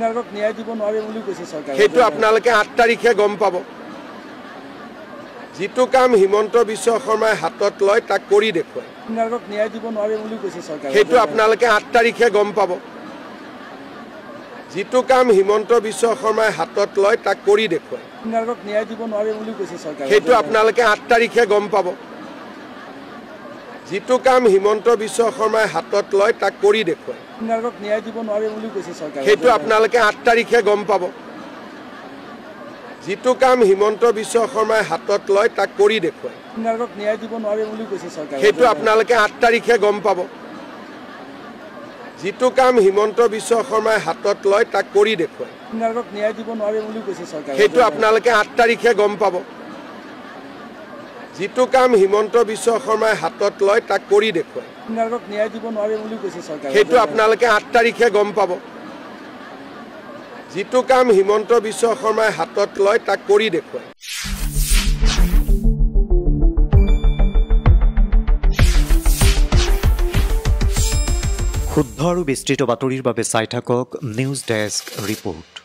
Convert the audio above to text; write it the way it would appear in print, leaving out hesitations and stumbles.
ন্যায় দিব নোৱাৰে বুলি কৈছে চৰকাৰে সেইটো আপোনালোকে 8 তাৰিখে গম পাব যিটো কাম হিমন্ত বিশ্ব শৰ্মাই হাতত লয় তাক কৰি দেখুৱায় ন্যায় দিব নোৱাৰে বুলি কৈছে চৰকাৰে সেইটো আপোনালোকে 8 তাৰিখে গম পাব যিটো কাম হিমন্ত বিশ্ব শৰ্মাই হাতত লয় তাক কৰি দেখুৱায় ন্যায় দিব নোৱাৰে বুলি কৈছে চৰকাৰে সেইটো আপোনালোকে 8 তাৰিখে গম পাব যিটো কাম হিমন্ত বিশ্ব শৰ্মাই হাতত লয় তাক কৰি দেখুৱায় ন্যায় দিব নোৱাৰে বুলি কৈছে চৰকাৰে সেইটো আপোনালোকে 8 তাৰিখে গম পাব যিটো কাম হিমন্ত বিশ্ব শৰ্মাই হাতত লয় তাক কৰি দেখুৱায় ন্যায় দিব নোৱাৰে বুলি কৈছে চৰকাৰে সেইটো আপোনালোকে 8 তাৰিখে গম পাব যিটো কাম হিমন্ত বিশ্ব শৰ্মাই হাতত লয় তাক কৰি দেখুৱায় ন্যায় দিব নোৱাৰে বুলি কৈছে চৰকাৰে সেইটো আপোনালোকে 8 তাৰিখে গম পাব যিটো কাম হিমন্ত বিশ্ব শৰ্মাই হাতত লয় তাক কৰি দেখুৱায় ন্যায় দিব নোৱাৰে বুলি কৈছে চৰকাৰে সেইটো আপোনালোকে 8 তাৰিখে গম পাব যিটো কাম হিমন্ত বিশ্ব শৰ্মাই হাতত লয় তাক কৰি দেখুৱায় শুদ্ধ আৰু বিস্তৃত বাতৰিৰ বাবে চাই থাকক নিউজ ডেস্ক ৰিপোৰ্ট।